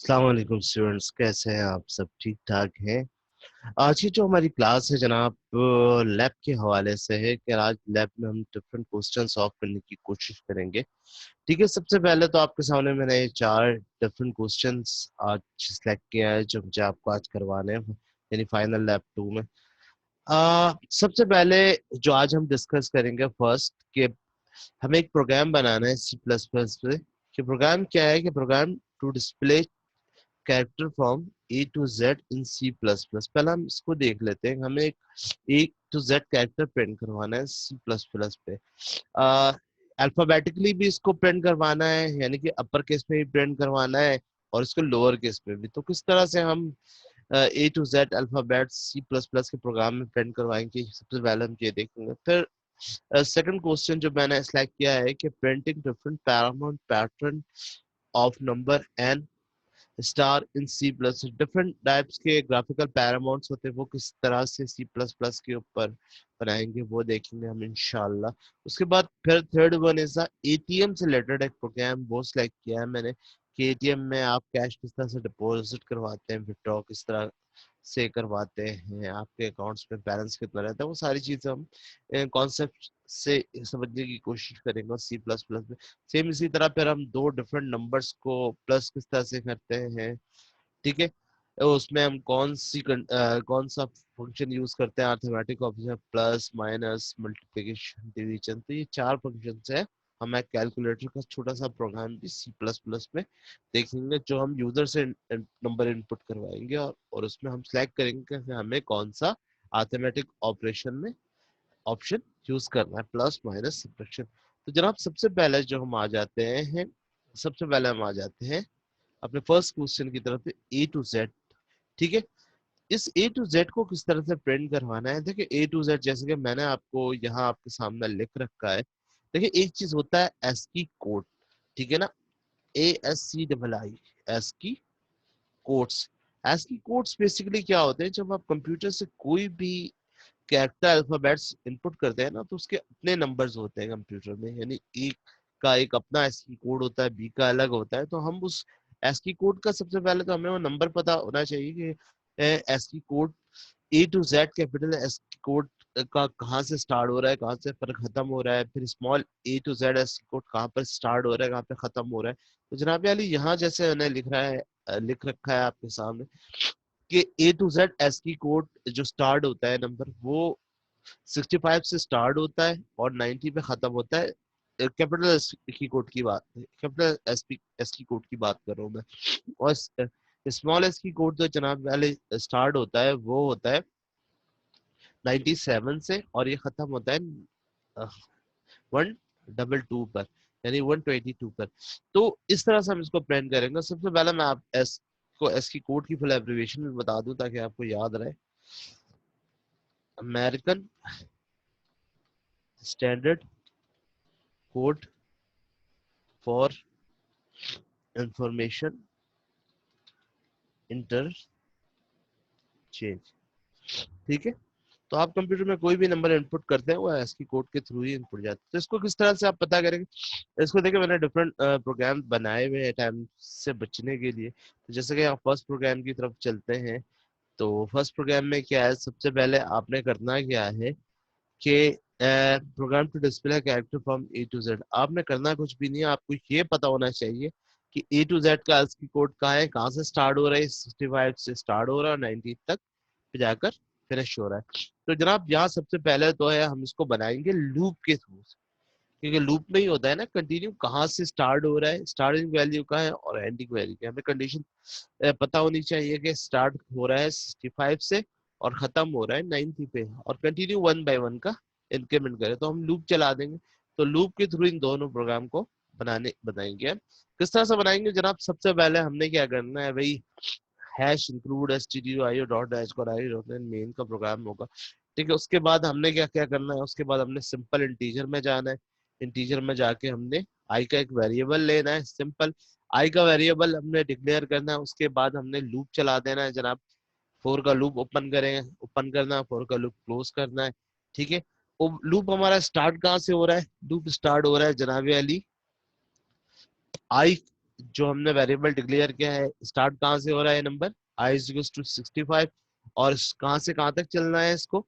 अस्सलाम वालेकुम स्टूडेंट्स, कैसे हैं आप? सब ठीक ठाक हैं? आज की जो हमारी क्लास है जनाब, लैब के हवाले से है कि आज लैब में हम डिफरेंट क्वेश्चन सॉल्व करने की कोशिश करेंगे। ठीक है, सबसे पहले तो आपके सामने मैंने ये चार डिफरेंट क्वेश्चंस आज सिलेक्ट किया है जो मुझे आपको आज करवाने हैं, यानी फाइनल लैब 2 में। सबसे पहले जो आज हम डिस्कस करेंगे फर्स्ट कि हमें एक प्रोग्राम बनाना है सी प्लस प्लस पे। कि प्रोग्राम क्या है? कि program to display character from A to Z in C plus plus. पहले हम इसको देख लेते हैं। हमें एक A to Z character print करवाना है सी प्लस प्लस पे। अल्फाबेटिकली भी इसको प्रिंट करवाना है, यानी कि अपर केस में भी प्रिंट करवाना है और इसको लोअर केस में भी। तो किस तरह से हम A to Z alphabet C plus plus के प्रोग्राम में प्रिंट करवाएंगे, सबसे पहले हम ये देखेंगे। फिर सेकंड क्वेश्चन जो मैंने सिलेक्ट किया है कि printing different paramount pattern of number N star in C plus. Different types के ग्राफिकल पैरामाउंट्स होते हैं, वो किस तरह से सी प्लस प्लस के ऊपर बनाएंगे वो देखेंगे हम इंशाल्लाह। उसके बाद फिर थर्ड वन इज एटीएम से रिलेटेड एक प्रोग्राम वो सिलेक्ट किया है मैंने कि एटीएम में आप कैश किस तरह से डिपॉजिट करवाते हैं, विड्रॉ किस तरह से करवाते हैं, आपके अकाउंट्स में बैलेंस कितना रहता है, वो सारी चीजें हम कॉन्सेप्ट से समझने की कोशिश करेंगे सी प्लस प्लस में। सेम इसी तरह फिर हम दो डिफरेंट नंबर्स को प्लस किस तरह से करते हैं। ठीक है, उसमें हम कौन सा फंक्शन यूज करते हैं, arithmetic operation, plus minus multiplication division. तो ये चार फंक्शन है। हम एक कैलकुलेटर का छोटा सा प्रोग्राम भी सी प्लस प्लस में देखेंगे जो हम यूजर से नंबर इनपुट करवाएंगे और उसमें हम सिलेक्ट करेंगे कि हमें कौन सा अर्थमेटिक ऑपरेशन में ऑप्शन यूज करना है, प्लस माइनस सब्ट्रैक्शन। तो जनाब सबसे पहले जो हम आ जाते हैं, सबसे पहले हम आ जाते हैं अपने फर्स्ट क्वेश्चन की तरफ, ए टू जेड। ठीक है, इस ए टू जेड को किस तरह से प्रिंट करवाना है। देखिए ए टू जेड जैसे कि मैंने आपको यहाँ आपके सामने लिख रखा है। देखिए एक चीज होता है एस की कोड, ठीक है ना, ASCII एस की कोड्स। एस की कोड्स बेसिकली क्या होते हैं, जब आप कंप्यूटर से कोई भी कैरेक्टर अल्फाबेट्स इनपुट करते हैं ना, तो उसके अपने नंबर्स होते हैं कंप्यूटर में, यानी एक का एक अपना एस्की कोड होता है, बी का अलग होता है। तो हम उस एस्की कोड का सबसे पहले तो हमें वो नंबर पता होना चाहिए कि ASCII code A to Z capital ASCII code का कहाँ से स्टार्ट हो रहा है, कहाँ से पर खत्म हो रहा है, फिर small A to Z ASCII code कहाँ पर स्टार्ट हो रहा है, कहाँ पे खत्म हो रहा है। तो जनाब अली यहाँ जैसे मैंने लिख रखा है आपके सामने कि ए टू जेड एस की कोड जो स्टार्ट होता है नंबर, वो 65 से स्टार्ट होता है और 90 पे खत्म होता है। कैपिटल एस की कोड की बात, कैपिटल एस की कोड की बात कर रहा हूँ मैं। और स्मॉल एस की कोड तो जनाब वाले स्टार्ट होता है, वो होता है 97 से और ये खत्म होता है 122 पर, यानी 122 पर। तो इस तरह से हम इसको प्रिंट करेंगे। सबसे पहले मैं आप एस की कोड की फुल एब्रिविएशन भी बता दूं ताकि आपको याद रहे। American standard code for information interchange. ठीक है, तो आप कंप्यूटर में कोई भी नंबर इनपुट करते हैं वो एस्की कोड के थ्रू ही इनपुट जाता है। तो इसको किस तरह से आप पता करेंगे, इसको देखिए मैंने डिफरेंट प्रोग्राम बनाए हुए हैं टाइम से बचने के लिए। तो जैसे कि आप फर्स्ट प्रोग्राम की तरफ चलते हैं, तो फर्स्ट प्रोग्राम में क्या है, सबसे पहले आपने करना क्या है कि program to display character from A to Z. आपने करना कुछ भी नहीं है, आपको ये पता होना चाहिए कि ए टू जेड का ASCII कोड कहाँ है, कहाँ से स्टार्ट हो रहा है, 65 से स्टार्ट हो रहा है और 90 तक जाकर फिनिश हो रहा है। तो जनाब यहाँ सबसे पहले तो है हम इसको बनाएंगे लूप के थ्रू, क्योंकि लूप में ही होता है ना कंटिन्यू, कहाँ से स्टार्ट हो रहा है, स्टार्टिंग वैल्यू का है और एंडिंग वैल्यू का। हमें कंडीशन पता होनी चाहिए कि स्टार्ट हो रहा है 65 से और खत्म हो रहा है 90 पे, और कंटिन्यू वन बाय वन का इंक्रीमेंट करें तो हम लूप चला देंगे। तो लूप के थ्रू इन दोनों प्रोग्राम को बनाएंगे हम। किस तरह से बनाएंगे जनाब, सबसे पहले हमने क्या करना है भाई, hash include stdio dot dash और आई डॉट मेन का प्रोग्राम होगा। ठीक है, उसके बाद हमने क्या क्या करना है, उसके बाद हमने सिंपल इंटीजर में जाना है। इंटीजर में जाके हमने आई का एक वेरिएबल लेना है, सिंपल आई का वेरिएबल हमने डिक्लेयर करना है। उसके बाद हमने लूप चला देना है जनाब, फोर का लूप ओपन करना है, फोर का लूप क्लोज करना है। ठीक है, लूप हमारा स्टार्ट कहाँ से हो रहा है, लूप स्टार्ट हो रहा है जनाब अली आई जो हमने वेरिएबल डिक्लेयर किया है, स्टार्ट कहाँ से हो रहा है नंबर, i इज टू 65, और कहाँ से कहाँ तक चलना है इसको,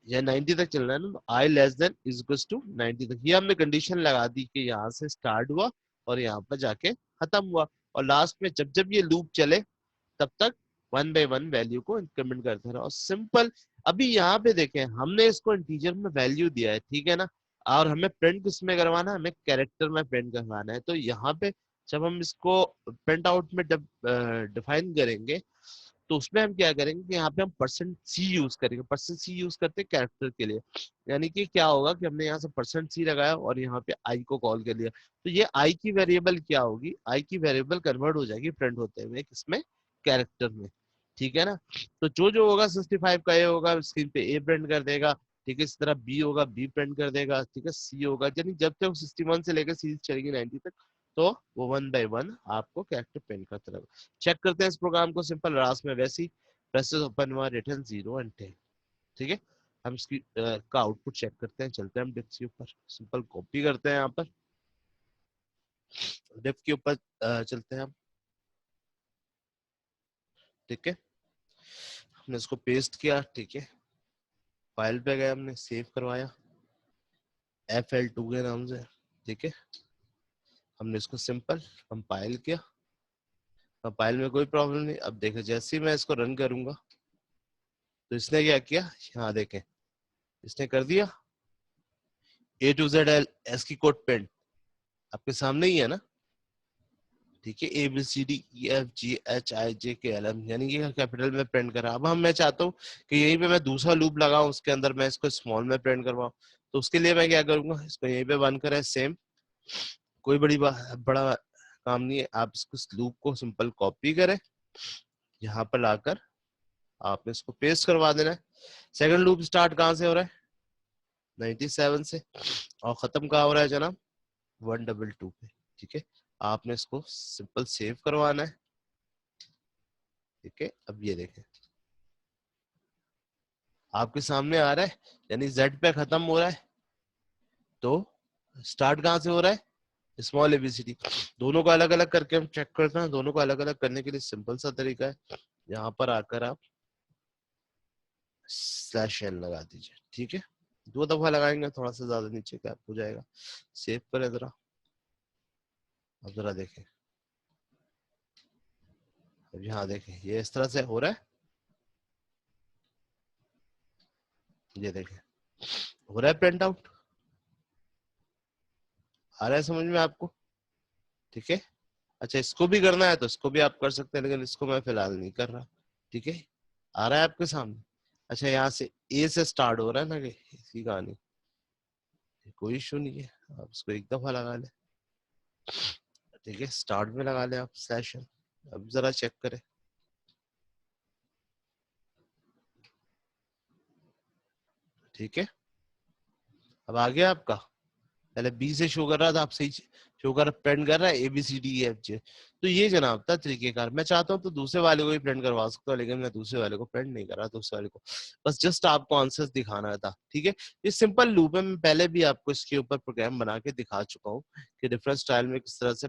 या 90 तक चलना है ना, i less than is to 90 तक। ये हमने कंडीशन लगा दी कि यहाँ से स्टार्ट हुआ और यहाँ पर जाके खत्म हुआ, और लास्ट में जब जब ये लूप चले तब तक 1 बाय 1 वैल्यू को इंक्रीमेंट करते रहो, और सिंपल। अभी यहाँ पे देखें, हमने इसको इंटीजर में वैल्यू दिया है, ठीक है ना, और हमें प्रिंट किसमें करवाना है, हमें कैरेक्टर में प्रिंट करवाना है। तो यहाँ पे जब हम इसको प्रिंट आउट में डिफाइन करेंगे, तो उसमें हम क्या करेंगे कि यहाँ पे हम %c यूज करेंगे। %c यूज करते हैं कैरेक्टर के लिए, यानी कि क्या होगा कि हमने यहाँ से %c लगाया और यहाँ पे i को कॉल कर लिया, तो ये i की वेरिएबल क्या होगी, i की वेरिएबल कन्वर्ट हो जाएगी प्रिंट होते हुए किसमें, कैरेक्टर में, ठीक है ना। तो जो जो होगा 65 का a होगा, स्क्रीन पे a प्रिंट कर देगा, ठीक है। इस तरह b होगा, b प्रिंट कर देगा, ठीक है। c होगा, यानी जब तक 61 से लेकर सीरीज चलेगी 90 तक, तो वो 1 बाय 1 आपको कैरेक्टर प्रिंट करता रहेगा। चेक करते हैं इस प्रोग्राम को, सिंपल रास में वैसे ही प्रेसेस ओपन हुआ, रिटर्न 0 एंड 10, ठीक है। हम इसकी का आउटपुट चेक करते हैं, चलते हैं हम डिफ के ऊपर, सिंपल कॉपी करते हैं, यहाँ पर डिफ के ऊपर चलते हैं हम, ठीक है। हमने इसको पेस्ट किया, ठीक है, फाइल पे गए, हमने सेव करवाया FL2 के नाम से, ठीक है। हमने इसको सिंपल कंपाइल किया, कंपाइल में कोई प्रॉब्लम नहीं। अब देखें, जैसे ही मैं इसको रन करूंगा तो इसने क्या किया, यहाँ देखें, इसने कर दिया A to Z एस की कोड पेंट, आपके सामने ही है ना, ठीक है। ABCDEFGHIJKLM, यानी कि कैपिटल में प्रिंट करा। अब मैं चाहता हूँ कि यहीं पे मैं दूसरा लूप लगाऊं, उसके अंदर मैं इसको स्मॉल में प्रिंट करवाऊं, तो उसके लिए मैं क्या करूंगा, इसको यहीं पे बंद करें, सेम, कोई बड़ा काम नहीं है। आप इसको लूप को सिंपल कॉपी करें, यहाँ पर लाकर आपने इसको पेस्ट करवा देना है। सेकंड लूप स्टार्ट कहाँ से हो रहा है, 97 से, और खत्म कहाँ हो रहा है जनाब, 122 पे, ठीक है। आपने इसको सिंपल सेव करवाना है, ठीक है। अब ये देखें, आपके सामने आ रहा है, यानी Z पे खत्म हो रहा है, तो स्टार्ट कहाँ से हो रहा है, स्मॉल ABCD। दोनों को अलग अलग करके हम चेक करते हैं। दोनों को अलग अलग करने के लिए सिंपल सा तरीका है, यहाँ पर आकर आप /n लगा दीजिए, ठीक है। 2 दफा लगाएंगे, थोड़ा सा ज्यादा नीचे कैप हो जाएगा। सेव करें जरा, अब जरा देखें, अब यहाँ देखें, ये इस तरह से हो रहा है, ये देखें, हो रहा है प्रिंट आउट, आ रहा है समझ में आपको, ठीक है। अच्छा, इसको भी करना है तो इसको भी आप कर सकते हैं, लेकिन इसको मैं फिलहाल नहीं कर रहा, ठीक है। आ रहा है आपके सामने। अच्छा, यहाँ से A से स्टार्ट हो रहा है ना, कि इसी कहानी, कोई इशू नहीं है, आप इसको एक दफा लगा ले, ठीक है। स्टार्ट में लगा ले आप /n। अब जरा चेक करें, ठीक है। अब आ गया आपका, पहले B से शो कर रहा था, आप सही शो कर प्रिंट कर रहा है ABCDEFG। तो ये जनाब था तरीकेकार। मैं चाहता हूँ तो दूसरे वाले को भी प्रिंट करवा सकता हूँ, लेकिन मैं दूसरे वाले को प्रिंट नहीं कर रहा, दूसरे वाले को बस जस्ट आपको आंसर्स दिखाना था, ठीक है। ये सिंपल लूप है, मैं पहले भी आपको इसके ऊपर प्रोग्राम बना के दिखा चुका हूँ कि डिफरेंट स्टाइल में किस तरह से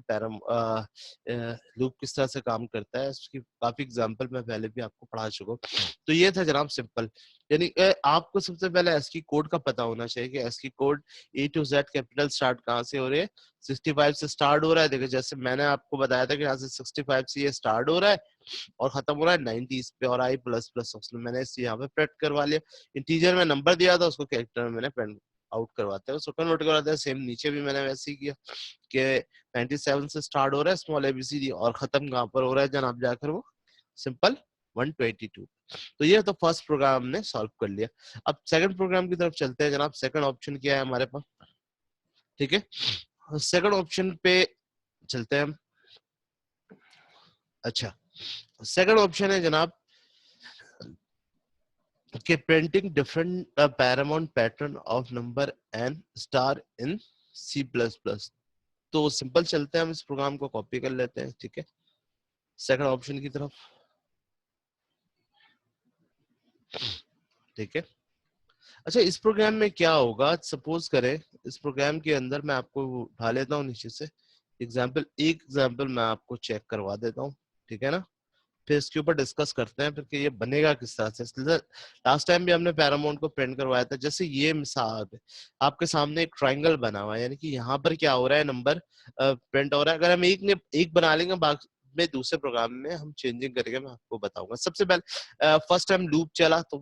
लूप किस तरह से काम करता है, इसकी काफी एग्जाम्पल मैं पहले भी आपको पढ़ा चुका हूँ। तो ये था जनाब सिंपल, यानी आपको सबसे पहले एस्की कोड का पता होना चाहिए कि ASCII code A to Z capital start कहाँ से हो रहे हैं, 65 से स्टार्ट हो रहा है। देखो, जैसे मैंने आपको बताया था कि यहाँ से 65 से ये स्टार्ट हो रहा है और खत्म हो रहा है 90 पे, और i प्लस प्लस, मैंने इस यहाँ पे प्रिंट करवा लिया। इंटीजर में नंबर दिया था, उसको कैरेक्टर में मैंने प्रिंट आउट करवाते हैं, उसको कन्वर्ट करवाते हैं। सेम नीचे भी मैंने वैसे ही किया कि 97 से स्टार्ट हो रहा है स्मॉल ABCD, और खत्म कहाँ पर हो रहा है जनाब, जाकर वो सिंपल 122। तो ये तो फर्स्ट प्रोग्राम हमने सॉल्व कर लिया। अब सेकंड प्रोग्राम की तरफ चलते हैं जनाब। सेकंड ऑप्शन क्या है हमारे पास, ठीक है। सेकंड ऑप्शन पे चलते हैं हम। अच्छा, सेकंड ऑप्शन है जनाब कि printing different paramount pattern of number N star in C++। तो सिंपल चलते हैं, हम इस प्रोग्राम को कॉपी कर लेते हैं, ठीक है, सेकंड ऑप्शन की तरफ, ठीक है। अच्छा, इस प्रोग्राम में क्या होगा, सपोज करें इस प्रोग्राम के अंदर मैं आपको उठा लेता हूँ नीचे से, एक एग्जाम्पल मैं आपको चेक करवा देता हूँ, ठीक है ना, फिर इसके ऊपर डिस्कस करते हैं फिर कि ये बनेगा किस तरह से। लास्ट टाइम भी हमने पैरामाउंट को प्रिंट करवाया था। जैसे ये मिसाल है, आपके सामने एक ट्राइंगल बना हुआ है, यानी कि यहाँ पर क्या हो रहा है, नंबर प्रिंट हो रहा है। अगर हम एक बना लेंगे, बाकी में दूसरे प्रोग्राम में हम चेंजिंग करके मैं आपको बताऊंगा। सबसे पहले फर्स्ट टाइम लूप चला तो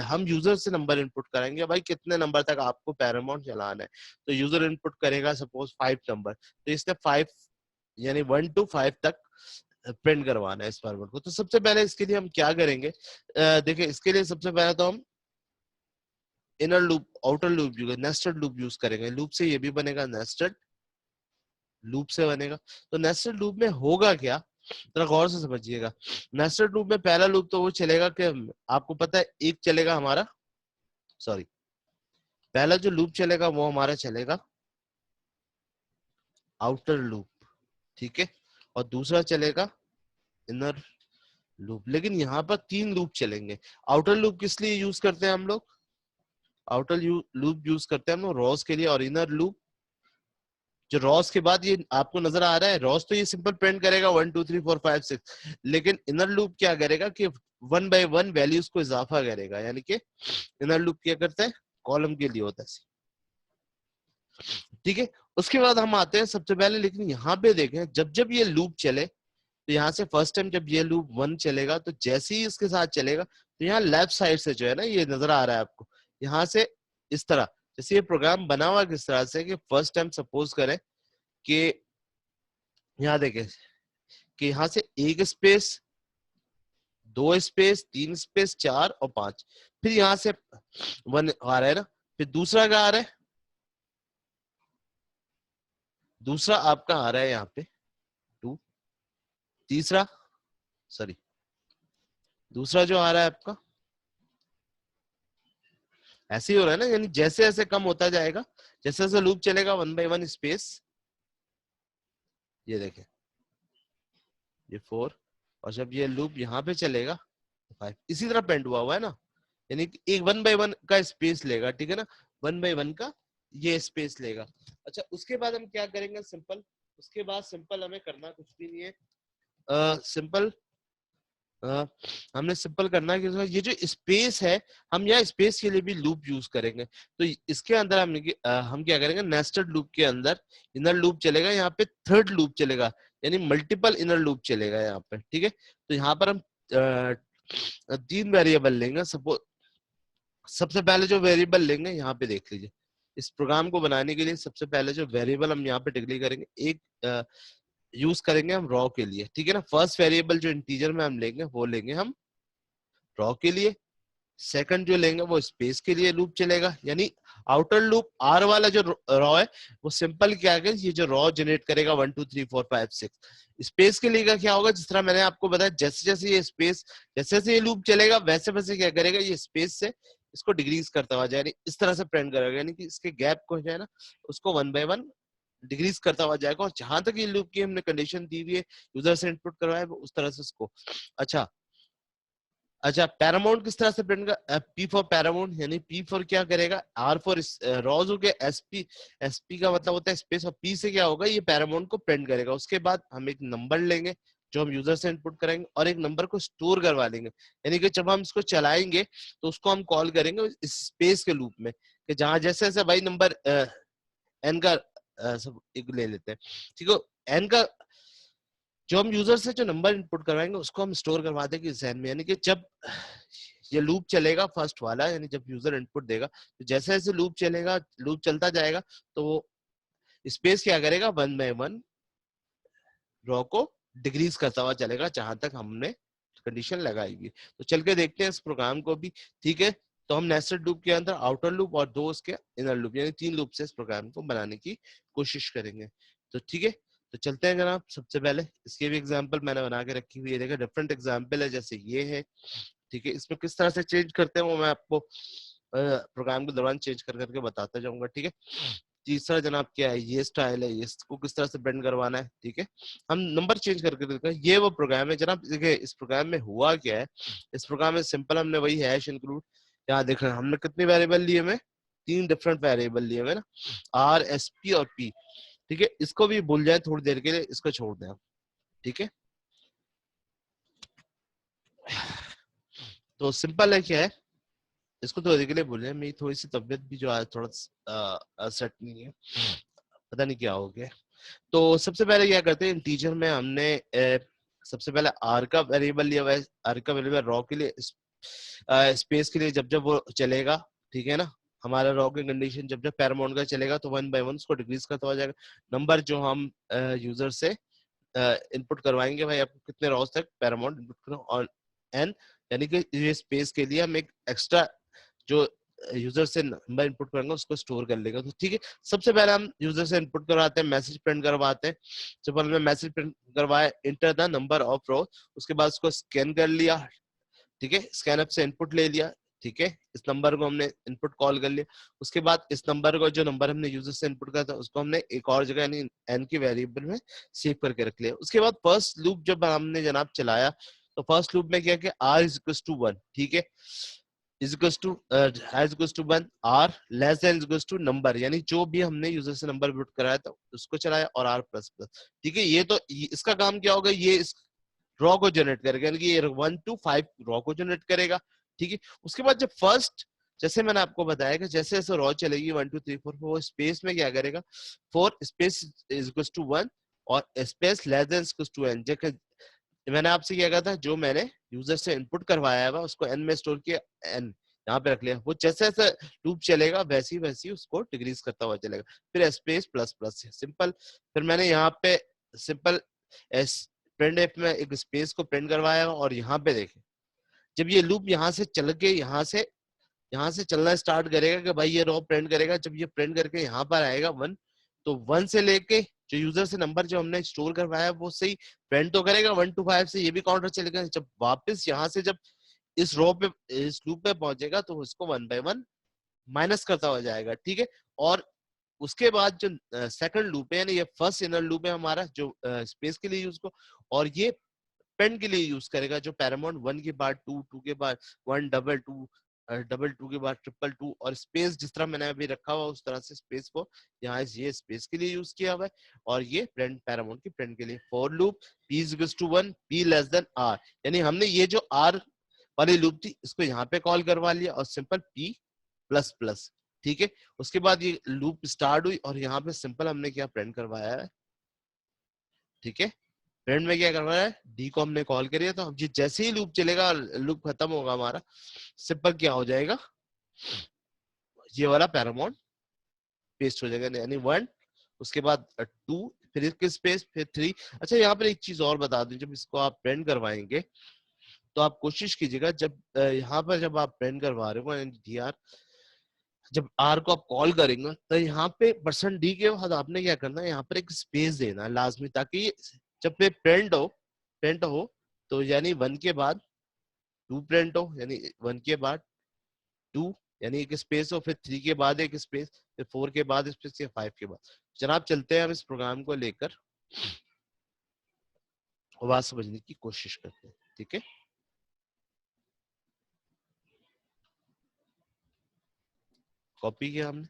हम यूजर से नंबर इनपुट करेंगे, भाई कितने नंबर तक आपको पैरामाउंट चलाना है। तो यूजर इनपुट करेगा सपोज 5 नंबर, तो इसने 5 यानी 1 to 5 तक प्रिंट करवाना है इस फॉर्मेट को। तो सबसे पहले इसके लिए हम क्या करेंगे, देखिए इसके लिए सबसे पहले तो हम inner loop outer loop use nested loop use करेंगे। लूप से ये भी बनेगा, नेस्टेड लूप से बनेगा। तो नेस्टेड लूप में होगा क्या, जरा गौर से समझिएगा। नेस्टेड लूप में पहला लूप तो वो चलेगा कि आपको पता है एक चलेगा हमारा, सॉरी, पहला जो लूप चलेगा वो हमारा चलेगा आउटर लूप, ठीक है, और दूसरा चलेगा इनर लूप। लेकिन यहाँ पर 3 लूप चलेंगे। आउटर लूप किस लिए यूज करते हैं हम लोग, आउटर लूप यूज करते हैं हम लोग रॉस के लिए, और इनर लूप जो रॉस के बाद ये आपको नजर आ रहा है, रॉस तो ये सिंपल प्रिंट करेगा 1 2 3 4 5 6, लेकिन इनर लूप क्या करेगा कि 1 by 1 वैल्यूज को इजाफा करेगा। यानी कि इनर लूप क्या करता है, कॉलम के लिए होता है, ठीक है। उसके बाद हम आते हैं सबसे पहले, लेकिन यहाँ पे देखें जब जब ये लूप चले, तो यहाँ से फर्स्ट टाइम जब ये लूप 1 चलेगा तो जैसे ही इसके साथ चलेगा तो यहाँ लेफ्ट साइड से जो है ना, ये नजर आ रहा है आपको, यहाँ से इस तरह, जैसे ये प्रोग्राम बना हुआ किस तरह से कि फर्स्ट टाइम सपोज करें कि यहाँ देखें कि यहाँ से 1 स्पेस 2 स्पेस 3 स्पेस 4 और 5, फिर यहाँ से 1 आ रहा है ना, फिर दूसरा क्या आ रहा है, दूसरा आपका आ रहा है यहाँ पे 2, तीसरा सॉरी दूसरा जो आ रहा है आपका ऐसे ही हो रहा है ना, यानी जैसे जैसे कम होता जाएगा, जैसे जैसे लूप चलेगा 1 by 1 स्पेस, ये देखें ये 4, और जब ये लूप यहाँ पे चलेगा 5, इसी तरह पेंट हुआ है ना, यानी कि एक 1 by 1 का स्पेस लेगा, ठीक है ना, 1 by 1 का ये स्पेस लेगा। अच्छा, उसके बाद हम क्या करेंगे, सिंपल, उसके बाद सिंपल हमें करना कुछ भी नहीं है, सिंपल हमने सिंपल करना है कि ये जो स्पेस है, हम यहाँ स्पेस के लिए भी लूप यूज करेंगे। तो इसके अंदर हम क्या करेंगे, नेस्टेड लूप के अंदर इनर लूप चलेगा, यहाँ पे थर्ड लूप चलेगा, यानी मल्टीपल इनर लूप चलेगा यहाँ पे, ठीक है। तो यहाँ पर हम 3 वेरिएबल लेंगे। सपोज सबसे पहले जो वेरिएबल लेंगे, यहाँ पे देख लीजिए, इस प्रोग्राम को बनाने के लिए सबसे पहले जो वेरिएबल हम यहाँ पे डिक्लेयर करेंगे, एक यूज करेंगे हम रॉ के लिए, ठीक है ना। फर्स्ट वेरिएबल जो इंटीजर में हम लेंगे वो लेंगे हम रॉ के लिए, सेकंड जो लेंगे वो स्पेस के लिए लूप चलेगा, यानी आउटर लूप आर वाला जो रॉ है वो सिंपल क्या है, ये जो रॉ जनरेट करेगा 1 2 3 4 5 6। स्पेस के लिए का क्या होगा, जिस तरह मैंने आपको बताया, जैसे जैसे ये स्पेस, जैसे जैसे ये लूप चलेगा वैसे वैसे क्या करेगा, ये स्पेस से इसको डिक्रीज करता हुआ जाएगा, इस तरह से प्रिंट करेगा, यानी कि इसके गैप को जो है ना उसको 1 by 1 डिक्रीज करता हुआ जाएगा। और जहां तक ये लूप की हमने कंडीशन दी हुई है, यूजर से इनपुट करवाए उस तरह से उसको। अच्छा अच्छा, पैरामाउंट किस तरह से प्रिंट का, पी फॉर पैरामाउंट, यानी पी फॉर क्या करेगा, आर फॉर रॉज हो गया, एसपी, एसपी का मतलब होता है स्पेस, और पी से क्या होगा, ये पैरामाउंट को प्रिंट करेगा। उसके बाद हम एक नंबर लेंगे जो हम यूजर से इनपुट करेंगे, और एक नंबर को स्टोर करवा लेंगे, यानी कि जब हम इसको चलाएंगे तो उसको हम कॉल करेंगे इस स्पेस के लूप में, कि जहां जैसे जैसे भाई नंबर एन का सब एक ले लेते हैं, ठीक है, एन का जो हम यूजर से जो नंबर इनपुट करवाएंगे उसको हम स्टोर करवा देंगे ज़हन में, यानी कि जब ये लूप चलेगा फर्स्ट वाला, यानी जब यूजर इनपुट देगा तो जैसे जैसे लूप चलेगा, लूप चलता जाएगा, तो वो स्पेस क्या करेगा, 1 by 1 रॉ को डिक्रीज करता हुआ चलेगा जहां तक हमने कंडीशन लगाई हुई। तो चल के देखते हैं इस प्रोग्राम को भी, ठीक है। तो हम नेस्टेड लूप के अंदर आउटर लूप और 2 उसके इनर लूप, यानी 3 लूप से इस प्रोग्राम को बनाने की कोशिश करेंगे। तो ठीक है, तो चलते हैं जनाब। सबसे पहले इसके भी एग्जांपल मैंने बना के रखी हुई है, देखिए डिफरेंट एग्जांपल है, जैसे ये है, ठीक है। इसमें किस तरह से चेंज करते हैं वो मैं आपको प्रोग्राम के दौरान चेंज कर करके बताता जाऊंगा, ठीक है। तीसरा जनाब क्या है, ये स्टाइल है, इसको किस तरह से ब्लेंड करवाना है, ठीक है। हम नंबर चेंज करके देखते हैं, ये वो प्रोग्राम है जनाब। देखिए इस प्रोग्राम में हुआ क्या है, इस प्रोग्राम में सिंपल हमने वही हैश इंक्लूड, यहाँ देख रहे हैं हमने कितने वेरिएबल लिए हुए, 3 डिफरेंट वेरिएबल लिए हुए ना, आर एस पी और पी। ठीक है, इसको भी भूल जाए थोड़ी देर के लिए, इसको छोड़ दें आप। ठीक है, तो सिंपल है, क्या है, इसको थोड़ी देर के लिए भूल जाए। मेरी थोड़ी सी तबीयत भी जो आज थोड़ा सेट नहीं है, पता नहीं क्या हो गया। तो सबसे पहले क्या करते हैं, इंटीजर में हमने सबसे पहले आर का वेरिएबल लिया हुआ है। आर का वेरिएबल रॉ के लिए, स्पेस के लिए जब जब वो चलेगा, ठीक है ना, हमारा रॉ की कंडीशन जब जब पैरामाउंट का चलेगा तो 1 बाय 1 उसको डिक्रीज करता हो जाएगा। नंबर जो हम यूजर से इनपुट करवाएंगे, भाई आपको कितने रॉस तक पैरामाउंट इनपुट करो, और एन यानी कि ये स्पेस के लिए हम एक एक्स्ट्रा जो यूजर से नंबर इनपुट करेंगे उसको स्टोर कर लेगा। तो ठीक है, सबसे पहले हम यूजर से इनपुट करवाते हैं, मैसेज प्रिंट करवाते हैं। जब हमने मैसेज प्रिंट करवाया, इंटर द नंबर ऑफ रो, उसके बाद उसको स्कैन कर लिया। ठीक है, स्कैन अप से इनपुट ले लिया। ठीक है, इस नंबर को हमने इनपुट कॉल कर लिया। उसके बाद इस नंबर को, जो नंबर हमने यूजर से इनपुट करा था, उसको हमने एक और जगह यानी एन की वेरिएबल में सेव करके रख लिया। उसके बाद फर्स्ट लूप जब हमने जनाब चलाया, तो फर्स्ट लूप में क्या कि आर इज इक्वल टू 1, ठीक है, is equal to is equal to 1, r less than is equal to number, यानी जो भी हमने यूजर से नंबर इनपुट कराया था उसको चलाया, और आर प्लस प्लस। ठीक है, ये तो इसका काम क्या होगा, ये रॉ को जनरेट करेगा, यानी कि ये 1 to 5 रॉ को जनरेट करेगा। ठीक है, उसके बाद जब फर्स्ट, जैसे मैंने आपको बताया कि जैसे जैसे रॉ चलेगी 1 2 3 4, वो स्पेस में क्या करेगा, 4 स्पेस इज इक्वल टू 1 और space less than equal to n। जैसे मैंने आपसे क्या कहा था, जो मैंने यूजर से इनपुट करवाया हुआ उसको n में स्टोर किया, n यहाँ पे रख लिया। वो जैसे जैसे लूप चलेगा वैसी वैसी उसको डिक्रीज करता हुआ चलेगा। फिर स्पेस प्लस प्लस, सिंपल। फिर मैंने यहाँ पे सिंपल प्रिंट एफ में एक स्पेस को प्रिंट करवाया और यहाँ पे देखें, जब ये लूप यहाँ से चल के यहाँ से चलना स्टार्ट करेगा कि भाई ये रॉ प्रिंट करेगा, जब ये प्रिंट करके यहाँ पर आएगा 1, तो 1 से लेके जो यूजर से नंबर जो हमने स्टोर करवाया वो सही प्रिंट तो करेगा, 1 to 5 से ये भी काउंटर चलेगा। जब वापस यहाँ से जब इस रो पे, इस लूप पे पहुंचेगा, तो उसको 1 by 1 माइनस करता हो जाएगा। ठीक है, और उसके बाद जो सेकंड लूप है, यानी ये फर्स्ट इनर लूप है हमारा, जो स्पेस के लिए यूज को, और ये पेंड के लिए यूज करेगा, जो पैरामाउंट 1 के बाद 2, 2 के बाद 1, डबल 2, डबल 2 के बाद ट्रिपल 2, और स्पेस जिस तरह मैंने अभी रखा हुआ उस तरह से स्पेस को यहाँ ये स्पेस के लिए यूज किया हुआ है, और ये प्रिंट पैरामाउंट की प्रिंट के लिए। For loop p is equal to 1, p less than r, यानी हमने ये जो r वाली लूप थी इसको यहाँ पे कॉल करवा लिया, और सिंपल p प्लस प्लस। ठीक है, उसके बाद ये लूप स्टार्ट हुई और यहाँ पे सिंपल हमने क्या प्रिंट करवाया है। ठीक है, प्रिंट में क्या करना है, डी को हमने कॉल करिए, तो जैसे ही लूप चलेगा, लूप खत्म होगा हमारा, सिंपल क्या हो जाएगा, ये वाला पैरामाउंट पेस्ट हो जाएगा, यानी 1, उसके बाद 2, फिर इसके स्पेस, फिर 3। अच्छा, यहाँ पर एक चीज और बता दूं, जब इसको आप प्रिंट करवाएंगे तो आप कोशिश कीजिएगा, जब यहाँ पर जब आप प्रिंट करवा रहे हो डी, जब आर को आप कॉल करेंगे तो यहाँ पे परसेंट डी के बाद आपने क्या करना है, यहाँ पर एक स्पेस देना है लाजमी, ताकि जब पे प्रिंट हो तो यानी 1 के बाद 2 प्रिंट हो, यानी 1 के बाद 2 यानी एक स्पेस हो, फिर 3 के बाद एक स्पेस, फिर 4 के बाद स्पेस, या 5 के बाद। जनाब चलते हैं हम इस प्रोग्राम को लेकर बात समझने की कोशिश करते हैं। ठीक है, कॉपी किया हमने,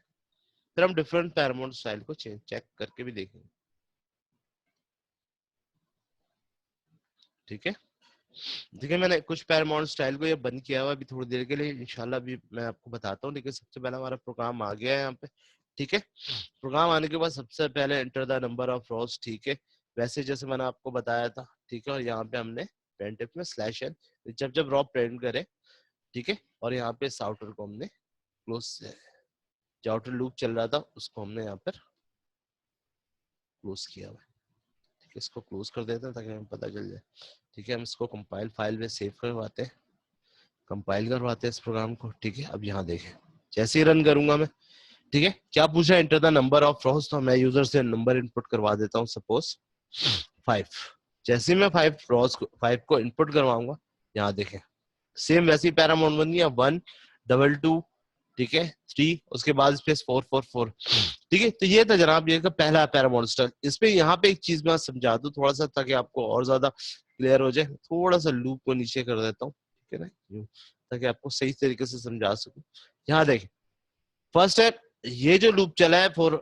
फिर हम डिफरेंट पैरामाउंट स्टाइल को चेक करके भी देखेंगे। ठीक है, देखिए मैंने कुछ पैरामाउंट स्टाइल को ये बंद किया हुआ अभी थोड़ी देर के लिए, इंशाल्लाह भी मैं आपको बताता हूँ, लेकिन सबसे पहले हमारा प्रोग्राम आ गया है यहाँ पे। ठीक है, प्रोग्राम आने के बाद सबसे पहले एंटर द नंबर ऑफ रोज। ठीक है, वैसे जैसे मैंने आपको बताया था। ठीक है, और यहाँ पे हमने प्रिंट में स्लैश एन, जब जब रॉ प्रिंट करे, ठीक है, और यहाँ पे इस आउटर को हमने क्लोज, जो आउटर लूप चल रहा था उसको हमने यहाँ पर क्लोज किया हुआ है। ठीक है, इसको क्लोज कर देते हैं ताकि हमें पता चल जाए। ठीक है, हम इसको कंपाइल फाइल में सेव करवाते हैं, कंपाइल करवाते हैं इस प्रोग्राम को। ठीक है, अब यहाँ देखें, जैसे ही रन करूंगा मैं, ठीक है, क्या पूछा, एंटर द नंबर ऑफ रोज, तो मैं यूजर से नंबर इनपुट करवा देता हूँ, सपोज 5। जैसे मैं 5 को इनपुट करवाऊंगा, यहाँ देखें सेम वैसे ही पैरामाउंट बन गया, 1 डबल 2, ठीक है, 3, उसके बाद स्पेस 4 4 4। ठीक है, तो ये था जनाब ये का पहला पैरामाउंट स्टाइल। इसमें यहाँ पे एक चीज मैं समझा दूं थोड़ा सा, ताकि आपको और ज्यादा क्लियर हो जाए। थोड़ा सा लूप को नीचे कर देता हूँ, ठीक है ना, यूं, ताकि आपको सही तरीके से समझा सकूं। यहाँ देखें, फर्स्ट है ये जो लूप चला है for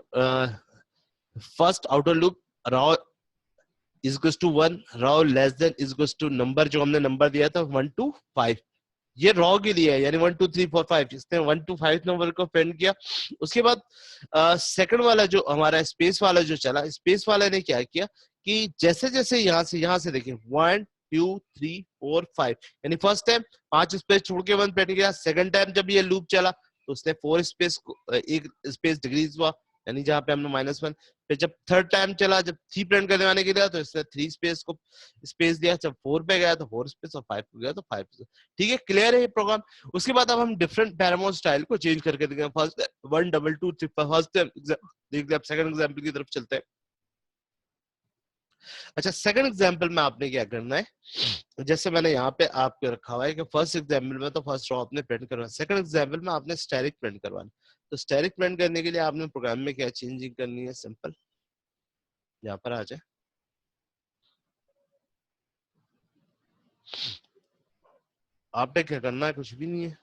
first outer loop row is equal to 1, row less than is equal to number जो हमने नंबर दिया था 1 to 5, ये रॉ के लिए है, यानी 1 2 3 4 5, इसने 1 to 5 नंबर को प्रिंट किया। उसके बाद सेकंड वाला जो हमारा स्पेस वाला जो चला, स्पेस वाले ने क्या किया कि जैसे जैसे यहाँ से देखिए 1 2 3 4 5, यानी फर्स्ट टाइम 5 स्पेस छोड़ के 1 प्रिंट किया। सेकंड टाइम जब ये लूप चला तो उसने 4 स्पेस को एक स्पेस डिक्रीज हुआ, यानी जहाँ पे हमने -1। फिर जब थर्ड टाइम चला, जब 3 प्रिंट करने के लिए तो इसने 3 स्पेस को स्पेस दिया, जब 4 पे गया तो 4 स्पेस, और 5 पे गया तो 5 स्पेस। ठीक है, क्लियर है ये प्रोग्राम। उसके बाद अब हम डिफरेंट पैरामोन स्टाइल को चेंज करके देखेंगे। फर्स्ट 1 2 2 3 फर्स्ट देख लिया, अब सेकंड एग्जांपल की तरफ चलते हैं। अच्छा, सेकंड एग्जांपल में आपने क्या करना है, जैसे मैंने यहाँ पे आपको रखा हुआ है कि फर्स्ट एग्जांपल में तो फर्स्ट रो आपने प्रिंट करवाना, सेकंड एग्जांपल में आपने स्टैटिक प्रिंट करवाना। तो स्टैटिक प्रिंट करने के लिए आपने प्रोग्राम में क्या चेंजिंग करनी है, सिंपल यहाँ पर आ जाए। आपने क्या करना है, कुछ भी नहीं है।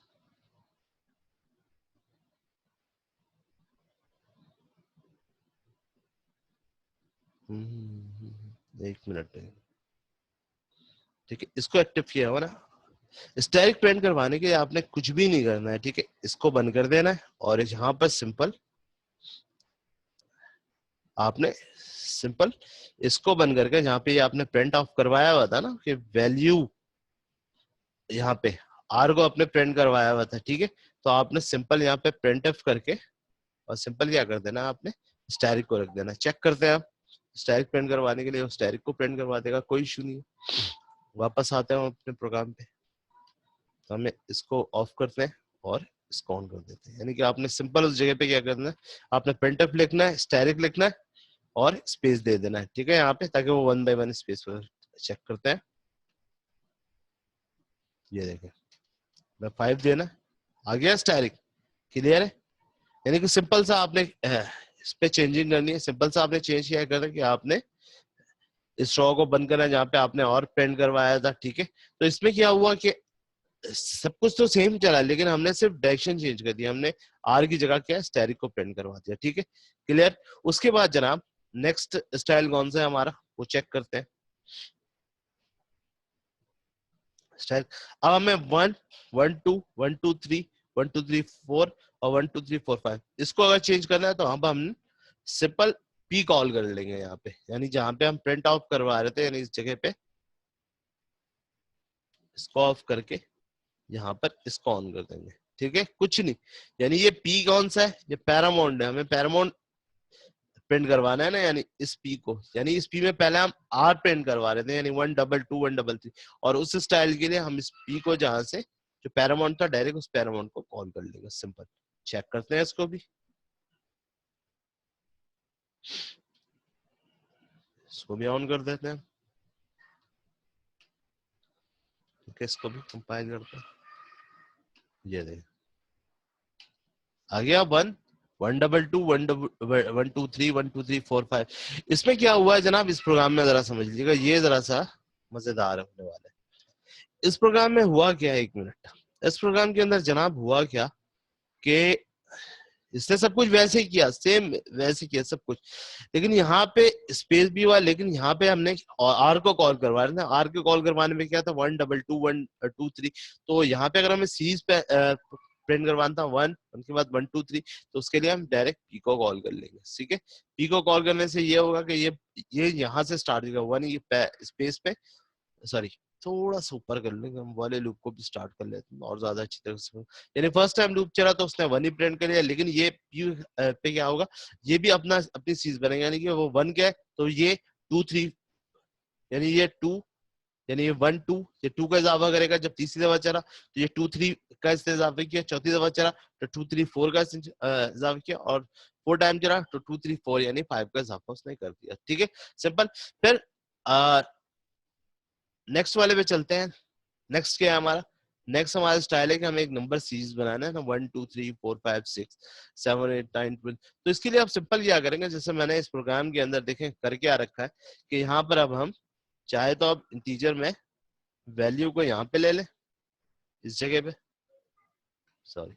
एक मिनट, ठीक है, इसको एक्टिव किया हुआ ना। स्टैटिक प्रिंट करवाने के लिए आपने कुछ भी नहीं करना है, ठीक है, इसको बंद कर देना है और यहाँ पर सिंपल आपने सिंपल इसको बंद करके, जहाँ पे आपने प्रिंट ऑफ करवाया हुआ था ना कि वैल्यू, यहाँ पे आर को अपने प्रिंट करवाया हुआ था, ठीक है, तो आपने सिंपल यहाँ पे प्रिंट एफ करके और सिंपल क्या कर देना, आपने स्टैटिक को रख देना। चेक करते हैं आप, स्टैटिक प्रिंट करवाने के लिए स्टैटिक को प्रिंट करवा देगा, कोई इशू नहीं है। वापस आते हैं अपने प्रोग्राम पे, तो हमें इसको ऑफ करते हैं और इसको ऑन कर देते हैं, यानी कि आपने सिंपल उस जगह पे क्या करना है, आपने प्रिंट एफ लिखना है, स्टैटिक लिखना है और स्पेस दे देना है, ठीक है, यहाँ पे, ताकि वो 1 by 1 स्पेस पर। चेक करते हैं, ये देखें, मैं 5 देना, आ गया स्टैटिक, क्लियर है। यानी कि सिंपल सा आपने इस पे चेंजिंग करनी है, सिंपल सा आपने चेंज किया करना कि आपने इस रो को बंद करना जहाँ पे आपने और प्रिंट करवाया था, ठीक है। तो इसमें क्या हुआ कि सब कुछ तो सेम चला, लेकिन हमने सिर्फ डायरेक्शन चेंज कर दिया, हमने आर की जगह क्या स्टैटिक को प्रिंट करवा दिया, ठीक है, क्लियर। उसके बाद जनाब नेक्स्ट स्टाइल कौन सा है हमारा, वो चेक करते हैं। स्टाइल अब हमें 1 1 2 1 2 3 1 2 3 4 और 1 2 3 4 5 इसको अगर चेंज करना है तो अब हम सिंपल पी कॉल कर लेंगे यहाँ पे, यानी जहां पे हम प्रिंट ऑफ करवा रहे थे, यानी इस जगह पे इसको ऑफ करके यहाँ पर इसको ऑन कर देंगे, ठीक है, कुछ नहीं। यानी ये पी कौन सा है, ये पैरामाउंट है, हमें पैरामाउंट प्रिंट करवाना है ना, यानी इस पी को, यानी इस पी में पहले हम आर प्रिंट करवा रहे थे, यानी 1 2 2 1 3 3, और उस स्टाइल के लिए हम इस पी को जहां से जो पैरामाउंट था डायरेक्ट उस पैरामाउंट को कॉल कर लेंगे, सिंपल। चेक करते हैं इसको भी, इसको भी ऑन कर देते हैं, ठीक है, इसको भी कंपाइल करते हैं। ये देख आ गया 1 1 2 2 1 2 3 1 2 3 4 5। इसमें क्या हुआ है जनाब, इस प्रोग्राम में जरा समझ लीजिएगा, ये जरा सा मजेदार होने वाला है। इस प्रोग्राम में हुआ क्या है, एक मिनट, इस प्रोग्राम के अंदर जनाब हुआ क्या कि इसने सब कुछ वैसे ही किया, सेम वैसे किया सब कुछ, लेकिन यहाँ पे स्पेस भी हुआ, लेकिन यहाँ पे हमने आर को कॉल करवा रहे थे, आर को कॉल करवाने में क्या था 1 2 2 1 2 3, तो यहाँ पे अगर हमें सीरीज पे प्रिंट करवाना था 1 उनके बाद 1 2 3, तो उसके लिए हम डायरेक्ट पी को कॉल कर लेंगे, ठीक है। पी को कॉल करने से ये होगा कि ये यहाँ से स्टार्ट होगा 1, ये स्पेस पे, सॉरी थोड़ा सा ऊपर कर लेंगे, हम वाले लूप को भी स्टार्ट कर लेते हैं और ज्यादा अच्छी तरह से। यानी फर्स्ट टाइम लूप चला तो उसने 1 ही प्रिंट कर लिया, लेकिन ये पी पे क्या होगा, ये भी अपनी चीज बनेगा, यानी कि वो 1 क्या है तो ये 2 3, यानी ये 2, यानी ये 1 2, ये 2 का इजाफा करेगा, जब तीसरी दफा चला तो ये 2 3 का इजाफा किया, चौथी दफा चला तो 2 3 4 का इजाफा किया, और 4 टाइम चला तो 2 3 4 यानी 5 का इजाफा उसने कर दिया, ठीक है, सिंपल। फिर नेक्स्ट वाले पे चलते हैं। नेक्स्ट क्या है हमारा, नेक्स्ट हमारा स्टाइल है कि हमें एक नंबर सीरीज बनाना है ना, 1 2 3 4 5 6 7 8 9 10। तो इसके लिए आप सिंपल क्या करेंगे, जैसे मैंने इस प्रोग्राम के अंदर देखें करके आ रखा है कि यहाँ पर अब हम चाहे तो अब इंटीजर में वैल्यू को यहाँ पे ले लें, इस जगह पे, सॉरी,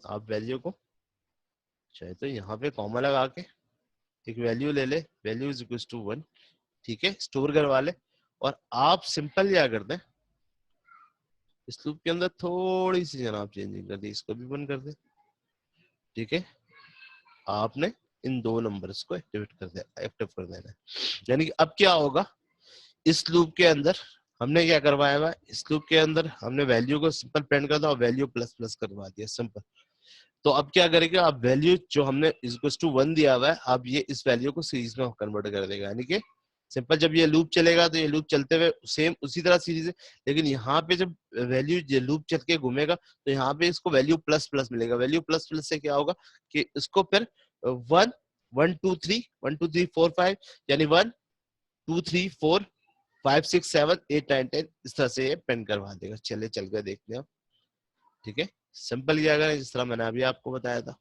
आप वैल्यू को चाहे तो यहाँ पे कॉमा लगा के एक वैल्यू ले ले, वैल्यू इज इक्वल टू 1, ठीक है, स्टोर करवा ले। और आप सिंपल क्या करते हैं, इस लूप के अंदर थोड़ी सी जनाब चेंजिंग कर दी, इसको भी बंद कर दे, ठीक है। आपने इन दो नंबर्स को एक्टिव कर देना है। यानी कि अब क्या होगा, इस लूप के अंदर हमने क्या करवाया हुआ है, इस लूप के अंदर हमने वैल्यू को सिंपल प्रिंट कर दिया और वैल्यू प्लस प्लस करवा दिया, सिंपल। तो अब क्या करेगा, आप वैल्यू जो हमने इक्वल टू 1 दिया हुआ है, अब ये इस वैल्यू को सीरीज में कन्वर्ट कर देगा। यानी कि सिंपल जब ये लूप चलेगा तो ये लूप चलते हुए सेम उसी तरह सीरीज है, लेकिन यहाँ पे जब वैल्यू लूप चल के घूमेगा तो यहाँ पे इसको वैल्यू प्लस प्लस मिलेगा। वैल्यू प्लस प्लस से क्या होगा कि इसको फिर 1 1 2 3 1 2 3 4 5 यानी 1 2 3 4 5 6 7 8 9 10 इस तरह से ये पेन करवा देगा। चले चल कर देखते हैं आप, ठीक है। सिंपल क्या करें, जिस तरह मैंने अभी आपको बताया था।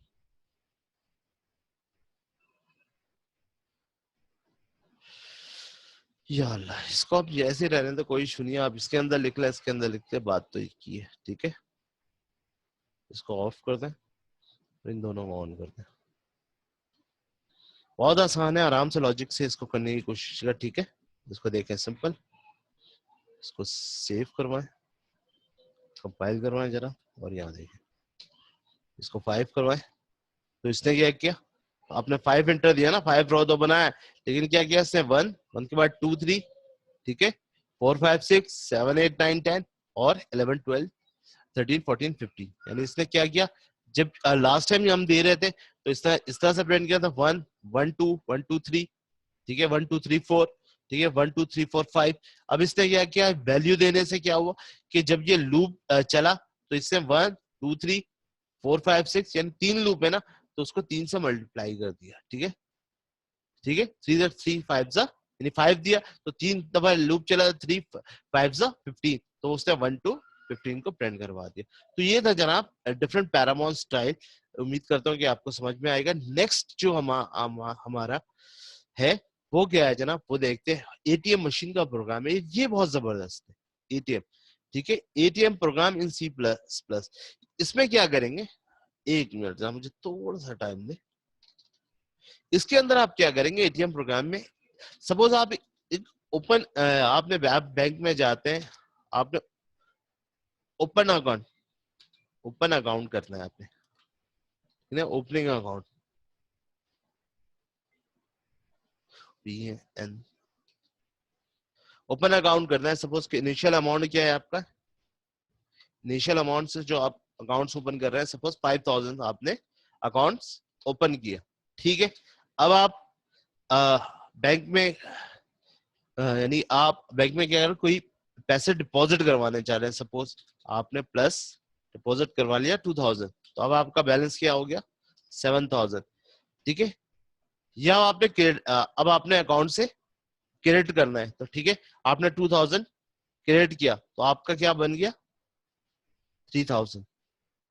या अल्लाह, इसको आप जैसे रहने तो कोई सुनिए, आप इसके अंदर लिख ले, इसके अंदर लिखते, बात तो एक ही है, ठीक है। इसको ऑफ कर दें, इन दोनों को ऑन कर दें। बहुत आसान है, आराम से लॉजिक से इसको करने की कोशिश कर, ठीक है। इसको देखें सिंपल, इसको सेव करवाएं, कंपाइल करवाएं जरा, और यहाँ देखें इसको 5 करवाएं। तो इसने क्या किया, आपने 5 एंटर दिया ना, 5 रो तो बनाया, लेकिन क्या किया इसने 1 1 के बाद 2 3, ठीक है, 4 5 6 7 8 9 10 और 11 12 13 14 15। यानी इसने क्या किया, जब लास्ट टाइम हम दे रहे थे तो इसने इस तरह से प्रिंट किया था 1 1 2 1 2 3, ठीक है, 1 2 3 4, ठीक है, 1 2 3 4 5। अब इसने क्या किया, वैल्यू देने से क्या हुआ कि जब ये लूप चला तो इसने 1 2 3 4 5 6 यानी 3 लूप है ना, तो उसको 3 से मल्टीप्लाई कर दिया, ठीक है, ठीक है। 3 3 5 जा यानी 5 दिया, तो 3 दफा लूप चला, 3 5 जा 15, तो उसने 1 to 15 को प्रिंट करवा दिया। तो ये था जनाब डिफरेंट पैरामोन स्टाइल। उम्मीद करता हूँ कि आपको समझ में आएगा। नेक्स्ट जो हमारा है वो क्या है जनाब, वो देखते हैं। एटीएम मशीन का प्रोग्राम है, ये बहुत जबरदस्त है, एटीएम, ठीक है, एटीएम प्रोग्राम इन सी प्लस प्लस। इसमें क्या करेंगे, एक मिनट जरा मुझे थोड़ा सा टाइम दे। इसके अंदर आप क्या करेंगे, एटीएम प्रोग्राम में सपोज आप एक ओपन, आपने बैंक में जाते हैं, आपने ओपन अकाउंट करना है आपने, opening account PN open account करना है। सपोज इनिशियल अमाउंट क्या है आपका, इनिशियल अमाउंट से जो आप अकाउंट्स ओपन कर रहे हैं, सपोज 5000 आपने अकाउंट्स ओपन किया, ठीक है। अब आप बैंक में यानी आप बैंक में क्या कर, कोई पैसे डिपॉजिट करवाने चाह रहे हैं, सपोज आपने प्लस डिपॉजिट करवा लिया 2000, तो अब आपका बैलेंस क्या हो गया 7000, ठीक है। या आपने अब आपने अकाउंट से क्रेडिट करना है, तो ठीक है, आपने 2000 क्रेडिट किया, तो आपका क्या बन गया 3000,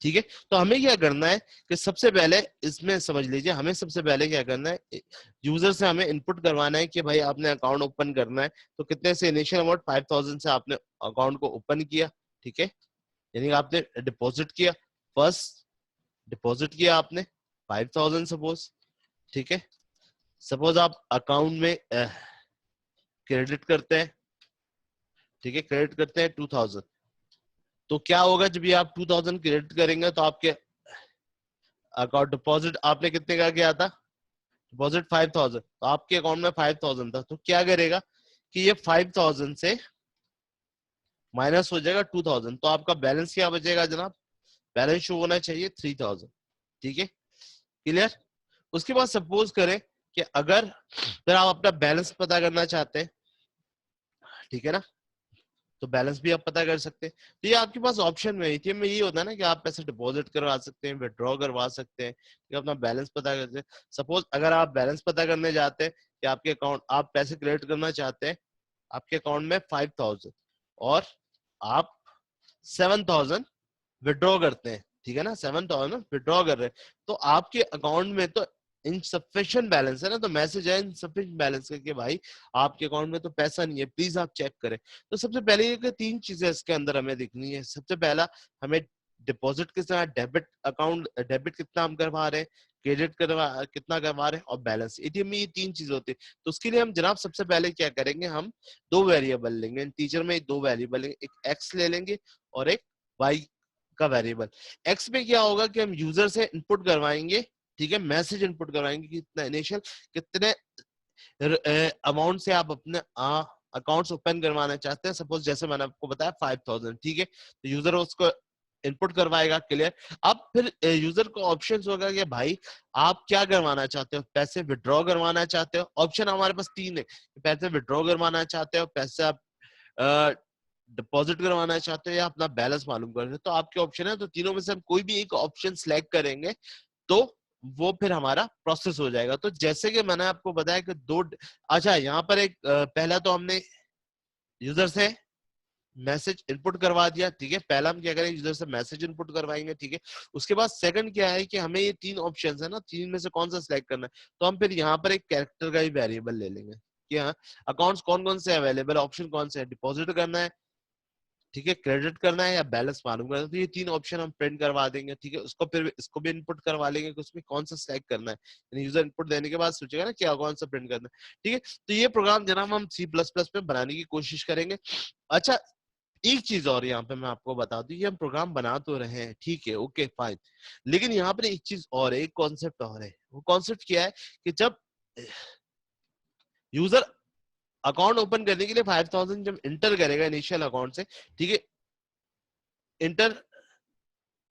ठीक है। तो हमें क्या करना है कि सबसे पहले इसमें समझ लीजिए, हमें सबसे पहले क्या करना है, यूजर से हमें इनपुट करवाना है कि भाई आपने अकाउंट ओपन करना है, तो कितने से इनिशियल अमाउंट 5000 से आपने अकाउंट को ओपन किया, ठीक है, यानी आपने डिपॉजिट किया, फर्स्ट डिपॉजिट किया आपने 5000 सपोज, ठीक है। सपोज आप अकाउंट में क्रेडिट करते हैं, ठीक है, क्रेडिट करते हैं 2000, तो क्या होगा जब ये आप 2000 क्रेडिट करेंगे तो आपके अकाउंट डिपॉजिट आपने कितने का किया था, डिपॉजिट 5000, तो आपके अकाउंट में 5000 था, तो क्या करेगा कि ये 5000 से माइनस हो जाएगा 2000, तो आपका बैलेंस क्या बचेगा जनाब, बैलेंस शो होना चाहिए 3000, ठीक है, क्लियर। उसके बाद सपोज करें कि अगर फिर आप अपना बैलेंस पता करना चाहते हैं, ठीक है ना, तो बैलेंस भी आप पता कर सकते हैं। तो ये आपके पास ऑप्शन में, एटीएम में ये होता है ना कि आप पैसे डिपॉजिट करवा सकते हैं, विड्रॉ करवा सकते हैं, कि अपना बैलेंस पता करते हैं। सपोज अगर आप बैलेंस पता करने जाते हैं कि आपके अकाउंट, आप पैसे क्रेडिट करना चाहते हैं, आपके अकाउंट में 5000 और आप 7000 विड्रॉ करते हैं, ठीक है ना, 7000 विड्रॉ कर रहे हैं, तो आपके अकाउंट में तो इनसफिशिएंट बैलेंस है ना, तो मैसेज है इनसफिशिएंट बैलेंस करके, भाई आपके अकाउंट में तो पैसा नहीं है, प्लीज आप चेक करें। तो सबसे पहले ये 3 चीजें इसके अंदर हमें दिखनी है। सबसे पहला हमें डिपॉजिट कितना, डेबिट अकाउंट, डेबिट कितना हम करवा रहे हैं, क्रेडिट कितना करवा रहे हैं, और बैलेंस। एटीएम में ये तीन चीजें होती है। तो उसके लिए हम जनाब सबसे पहले क्या करेंगे, हम दो वेरिएबल लेंगे टीचर में, दो वेरिएबल लेंगे, एक एक्स ले लेंगे और एक वाई का वेरिएबल। एक्स में क्या होगा कि हम यूजर से इनपुट करवाएंगे, ठीक है, मैसेज इनपुट करवाएंगे कि कितना इनिशियल, कितने अमाउंट से आप अपने अकाउंट्स ओपन करवाना चाहते हैं। सपोज जैसे मैंने आपको बताया 5000, ठीक है, तो यूजर उसको इनपुट करवाएगा, क्लियर। अब फिर यूजर को ऑप्शंस होगा कि भाई आप क्या करवाना चाहते हो, पैसे विड्रॉ करवाना चाहते हो, ऑप्शन हमारे पास तीन है, पैसे विड्रॉ करवाना चाहते हो, पैसे आप डिपॉजिट करवाना चाहते हो, या अपना बैलेंस मालूम करते हो। तो आपके ऑप्शन है, तो तीनों में से हम कोई भी एक ऑप्शन सिलेक्ट करेंगे तो वो फिर हमारा प्रोसेस हो जाएगा। तो जैसे कि मैंने आपको बताया कि दो, अच्छा यहाँ पर एक पहला तो हमने यूजर से मैसेज इनपुट करवा दिया, ठीक है, पहला हम क्या करेंगे, यूजर से मैसेज इनपुट करवाएंगे, ठीक है। उसके बाद सेकंड क्या है कि हमें ये तीन ऑप्शंस है ना, तीन में से कौन सा सिलेक्ट करना है, तो हम फिर यहाँ पर एक कैरेक्टर का ही वेरिएबल ले लेंगे कि हाँ अकाउंट्स कौन कौन से अवेलेबल, ऑप्शन कौन से है, डिपॉजिट करना है, ठीक है, क्रेडिट करना है, या बैलेंस मालूम करना है। तो ये तीन ऑप्शन हम प्रिंट करवा देंगे, ठीक है। उसको फिर इसको भी इनपुट करवा लेंगे कि उसमें कौन सा सिलेक्ट करना है, यानी यूजर इनपुट देने के बाद सोचेगा ना क्या कौन सा प्रिंट करना है, ठीक है। तो ये प्रोग्राम जनाब हम C++ में बनाने की कोशिश करेंगे। अच्छा एक चीज और यहाँ पे मैं आपको बता दूं, ये हम प्रोग्राम बना तो रहे हैं, ठीक है, ओके फाइन, लेकिन यहाँ पर एक चीज और है, एक कॉन्सेप्ट और है। वो कॉन्सेप्ट क्या है कि जब यूजर अकाउंट ओपन करने के लिए 5000 जब इंटर करेगा इनिशियल अकाउंट से, ठीक है, inter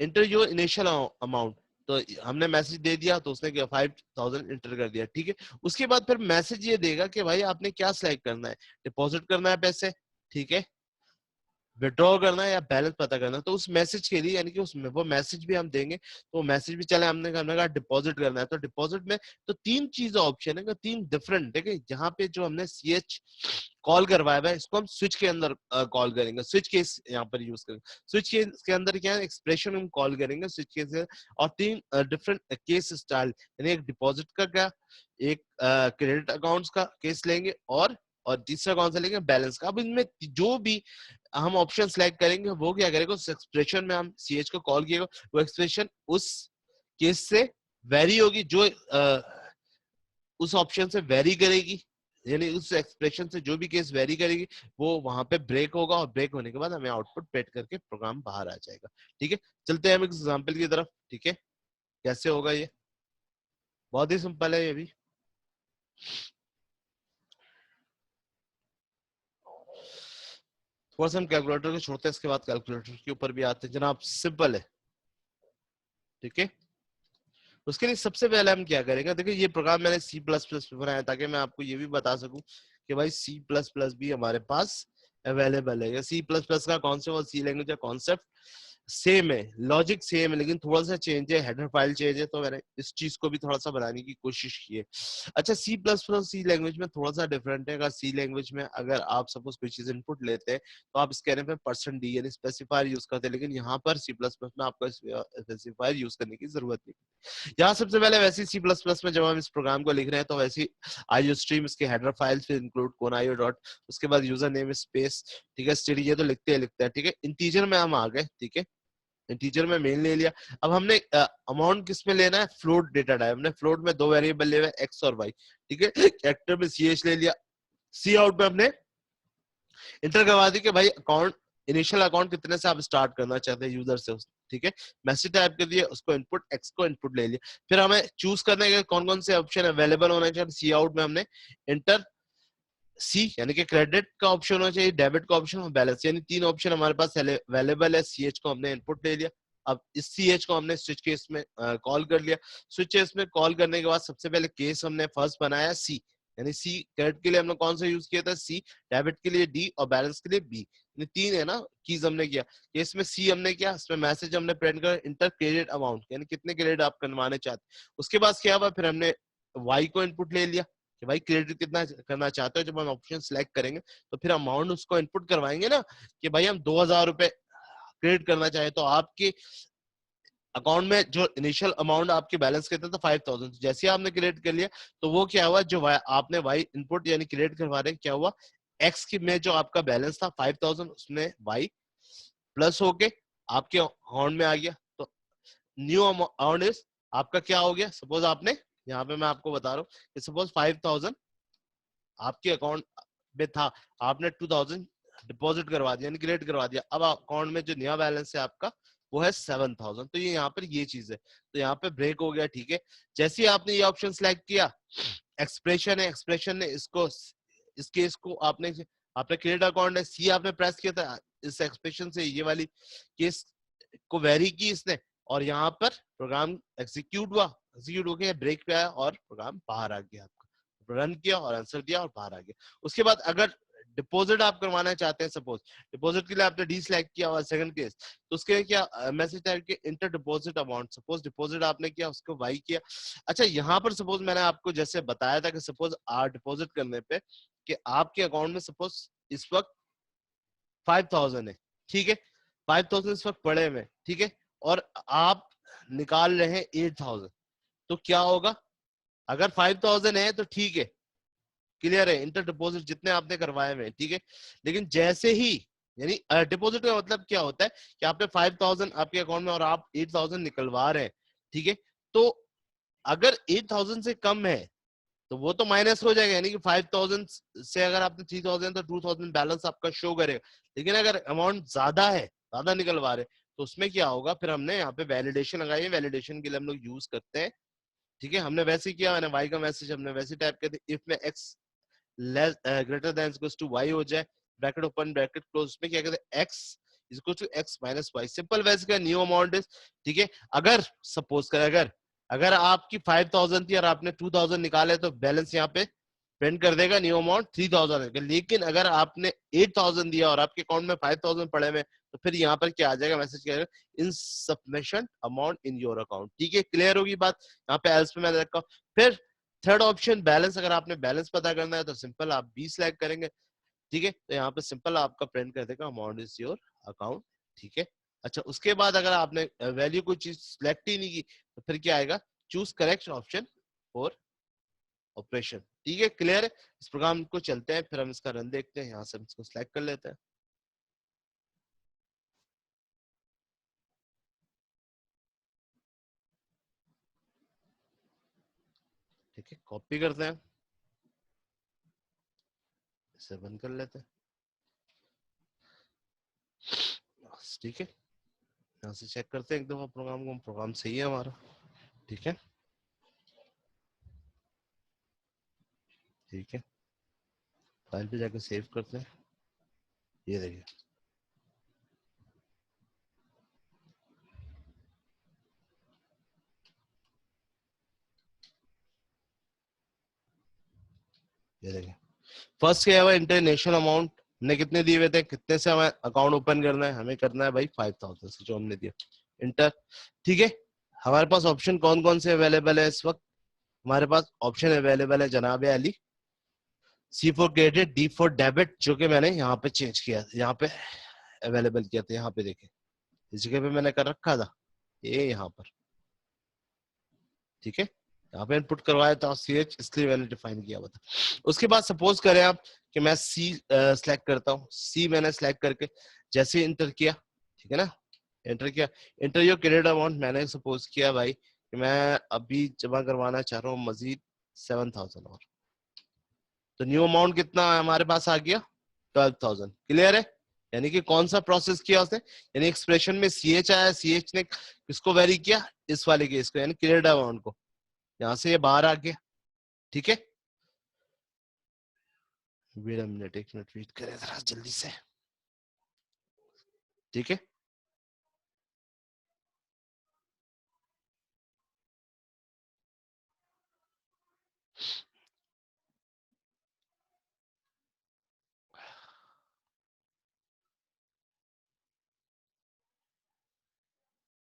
inter your initial amount, तो हमने मैसेज दे दिया तो उसने 5000 इंटर कर दिया, ठीक है। उसके बाद फिर मैसेज ये देगा कि भाई आपने क्या सिलेक्ट करना है, डिपॉजिट करना है पैसे, ठीक है, विड्रॉ करना है, या बैलेंस पता करना है। तो उस मैसेज के लिए यानी कि उसमें वो मैसेज भी हम देंगे, तो मैसेज भी चले, हमने कहा डिपॉजिट करना है, तो डिपॉजिट में तो तीन चीज ऑप्शन है, तीन डिफरेंट, ठीक है। जहाँ पे जो हमने CH कॉल करवाया है, इसको हम स्विच के अंदर कॉल करेंगे, स्विच केस यहाँ पर यूज करेंगे। स्विच केस के अंदर क्या है, एक्सप्रेशन हम कॉल करेंगे स्विच केस, और तीन डिफरेंट केस स्टाइल, यानी एक डिपॉजिट का क्या, एक क्रेडिट अकाउंट्स का केस लेंगे, और तीसरा कौन सा लेंगे, बैलेंस का। अब इनमें जो भी हम ऑप्शन सेलेक्ट करेंगे वो क्या करेगा, उस एक्सप्रेशन में हम CH को कॉल किएगा, वो एक्सप्रेशन उस केस से वेरी होगी, जो उस ऑप्शन से वेरी करेगी, यानी उस एक्सप्रेशन से जो भी केस वेरी करेगी वो वहां पे ब्रेक होगा, और ब्रेक होने के बाद हमें आउटपुट प्रिंट करके प्रोग्राम बाहर आ जाएगा, ठीक है। चलते हैं हम एक एग्जांपल की तरफ, ठीक है, कैसे होगा ये, बहुत ही सिंपल है ये भी। थोड़ा सा हम कैलकुलेटर को छोड़ते हैं, इसके बाद कैलकुलेटर के ऊपर भी आते हैं जनाब, सिंपल है, ठीक है। उसके लिए सबसे पहले हम क्या करेंगे, देखिए ये प्रोग्राम मैंने C++ में बनाया ताकि मैं आपको ये भी बता सकूं कि भाई C++ भी हमारे पास अवेलेबल है। C++ का कॉन्सेप्ट और C लैंग्वेज का कॉन्सेप्ट सेम है, लॉजिक सेम है, लेकिन थोड़ा सा चेंज है, हेडर फाइल चेंज है, तो मैंने इस चीज को भी थोड़ा सा बनाने की कोशिश की है। अच्छा C++ लैंग्वेज में थोड़ा सा डिफरेंट है। अगर C लैंग्वेज में अगर आप सपोज कोई चीज इनपुट लेते हैं तो आप इसके पे %d यानी स्पेसिफायर यूज करते हैं, लेकिन यहाँ पर C++ में आपको स्पेसिफायर यूज करने की जरूरत नहीं। यहाँ सबसे पहले वैसे C++ में जब हम इस प्रोग्राम को लिख रहे हैं तो वैसे IO स्ट्रीम, इसके हेडर फाइल फिर इंक्लूड conio डॉट, उसके बाद यूजर नेम स्पेस, ठीक है, std, ये तो लिखते हैं, ठीक है। इंटीजर में हम आ गए, ठीक है, इंटीजर में मेन ले लिया। अब हमने अमाउंट किस में लेना है, फ्लोट डेटा टाइप, हमने फ्लोट में दो वेरिएबल ले हुए एक्स और वाई, ठीक है। कैरेक्टर में CH ले लिया, सी आउट में हमने इंटर करवा दी कि भाई अकाउंट, इनिशियल अकाउंट कितने से आप स्टार्ट करना चाहते हैं यूजर से, ठीक है। मैसेज टाइप कर दिया, उसको इनपुट, एक्स को इनपुट ले लिया। फिर हमें चूज करने के कौन कौन से ऑप्शन अवेलेबल होना चाहिए, सी आउट में हमने इंटर C यानी कि क्रेडिट का ऑप्शन होना चाहिए, डेबिट का ऑप्शन और बैलेंस, यानी तीन ऑप्शन हमारे पास अवेलेबल है। CH को हमने इनपुट ले लिया, अब इस CH को हमने स्विच केस में कॉल कर लिया। स्विच केस में कॉल करने के बाद सबसे पहले केस हमने फर्स्ट बनाया C, यानी C क्रेडिट के लिए हमने कौन सा यूज किया था C, डेबिट के लिए D और बैलेंस के लिए B, यानी तीन है ना कीज हमने किया। केस में C हमने किया, इसमें मैसेज हमने प्रिंट कर इंटर क्रेडिट अमाउंट, यानी कितने क्रेडिट आप करवाने चाहते। उसके बाद क्या हुआ, फिर हमने Y को इनपुट ले लिया कि भाई क्रेडिट कितना करना चाहते हो। जब हम ऑप्शन सिलेक्ट करेंगे तो फिर अमाउंट उसको इनपुट करवाएंगे ना कि भाई हम 2000 रुपए क्रेडिट करना चाहे, तो आपके अकाउंट में जो इनिशियल अमाउंट आपके बैलेंस के थे तो 5000, जैसे ही आपने क्रेडिट कर लिया तो वो क्या हुआ, जो आपने वाई इनपुट यानी क्रेडिट करवा रहे, क्या हुआ, एक्स की में जो आपका बैलेंस था 5000 उसमें वाई प्लस होके आपके अकाउंट में आ गया। तो न्यू अमाउंट इज आपका क्या हो गया, सपोज आपने यहाँ पे मैं आपको बता रहा हूँ कि सपोज 5000 आपके अकाउंट में था, आपने 2000 डिपॉजिट करवा दिया, क्रिएट करवा दिया। अब अकाउंट में जो नया बैलेंस है आपका वो है 7000। तो ये यहाँ पर ये चीज है, तो यहाँ पे ब्रेक हो गया। ठीक है, जैसे ही आपने ये ऑप्शन सिलेक्ट किया, एक्सप्रेशन है, एक्सप्रेशन ने इसको इस केस को आपने आपने क्रेडिट अकाउंट है, सी आपने प्रेस किया था, इस एक्सप्रेशन से ये वाली केस को वेरी की इसने, और यहाँ पर प्रोग्राम एग्जीक्यूट हुआ, एग्जीक्यूट हो गया, ब्रेक पे आया और प्रोग्राम बाहर आ गया आपका, रन किया और आंसर दिया और बाहर आ गया। उसके बाद अगर डिपॉजिट आप करवाना चाहते हैं, सपोज डिपॉजिट के लिए आपने डी सिलेक्ट किया हुआ सेकंड केस, तो उसके लिए क्या मैसेज टाइप के inter deposit amount, suppose deposit आपने किया उसको वाई किया। अच्छा, यहाँ पर सपोज मैंने आपको जैसे बताया था कि सपोज आप डिपॉजिट करने पे कि आपके अकाउंट में सपोज इस वक्त 5000 है, ठीक है, 5000 इस वक्त पड़े हुए, ठीक है, और आप निकाल रहे हैं 8000, तो क्या होगा, अगर 5000 है तो ठीक है, क्लियर है, इंटर डिपॉजिट जितने आपने करवाए हुए, ठीक है। लेकिन जैसे ही यानी डिपॉजिट का मतलब क्या होता है कि आपने 5000 आपके अकाउंट में और आप 8000 निकलवा रहे हैं, ठीक है, तो अगर 8000 से कम है तो वो तो माइनस हो जाएगा, यानी कि 5000 से अगर आपने 3000 तो 2000 बैलेंस आपका शो करेगा। लेकिन अगर अमाउंट ज्यादा है, ज्यादा निकलवा रहे, तो उसमें क्या होगा, फिर हमने यहाँ पे वैलिडेशन लगाई है, वैलिडेशन के लिए हम लोग यूज करते हैं, ठीक है। हमने वैसे किया, मैंने वाई का मैसेज हमने वैसे टाइप किया था, इफ में X less greater than equals to Y हो जाए, ब्रैकेट ओपन ब्रैकेट क्लोज, उसमें क्या कहते हैं x equal to x minus y, simple वैसे का न्यू अमाउंट इज, ठीक है। अगर सपोज कर अगर अगर आपकी 5000 थी और आपने 2000 निकाले तो बैलेंस यहाँ पे प्रिंट कर देगा न्यू अमाउंट 3000 है। लेकिन अगर आपने 8000 दिया और आपके अकाउंट में 5000 पड़े हुए, तो फिर यहाँ पर क्या आ जाएगा, मैसेज क्या आएगा, insufficient amount in your account, ठीक है। क्लियर होगी बात, यहाँ पे एल्स पे मैंने रखा। फिर थर्ड ऑप्शन बैलेंस, अगर आपने बैलेंस पता करना है तो सिंपल आप 20 सिलेक्ट करेंगे, ठीक है, तो यहाँ पे सिंपल आपका प्रिंट कर देगा अमाउंट इज योर अकाउंट, ठीक है। अच्छा, उसके बाद अगर आपने वैल्यू कोई चीज सिलेक्ट ही नहीं की तो फिर क्या आएगा, choose correct option for operation, ठीक है। क्लियर है, इस प्रोग्राम को चलते हैं, फिर हम इसका रन देखते हैं, यहाँ से हम इसको सिलेक्ट कर लेते हैं। ठीक है, कॉपी करते हैं, इसे बंद कर लेते हैं, ठीक है। यहाँ से चेक करते हैं एक दफा प्रोग्राम को, प्रोग्राम सही है हमारा, ठीक है, ठीक है। फाइल पे जाकर सेव करते हैं, ये देखिए, ये देखिए, फर्स्ट क्या हुआ, इंटरनेशनल अमाउंट ने कितने दिए हुए थे, कितने से हमें अकाउंट ओपन करना है, हमें करना है भाई 5000 से जो हमने दिया, इंटर, ठीक है। हमारे पास ऑप्शन कौन कौन से अवेलेबल है इस वक्त, हमारे पास ऑप्शन अवेलेबल है जनाब Ali, C for credit, D for debit, जो कि मैंने यहाँ पे चेंज किया, यहाँ पे अवेलेबल किया था, यहाँ पे देखे, इस जगह पे मैंने कर रखा था ये यहाँ पर, ठीक है, यहाँ पे इनपुट करवाया था सी एच, इसलिए मैंने डिफाइन किया हुआ था। उसके बाद सपोज करें आप कि मैं सी सिलेक्ट करता हूँ, सी मैंने सिलेक्ट करके जैसे इंटर किया, ठीक है ना, एंटर किया, इंटर योर क्रेडिट अमाउंट, मैंने सपोज किया भाई कि मैं अभी जमा करवाना चाह रहा हूँ मजीद 7000 और, तो न्यू अमाउंट कितना हमारे पास आ गया 12000, क्लियर है। यानी कि कौन सा प्रोसेस किया उसने, यानी एक्सप्रेशन में सी एच आया, सी एच ने किसको वेरी किया, इस वाले केस को, यानी क्रेडिट अमाउंट को, यहाँ से ये बाहर आ गया, ठीक है। वेट अ मिनट, एक मिनट वेट करें जरा जल्दी से, ठीक है।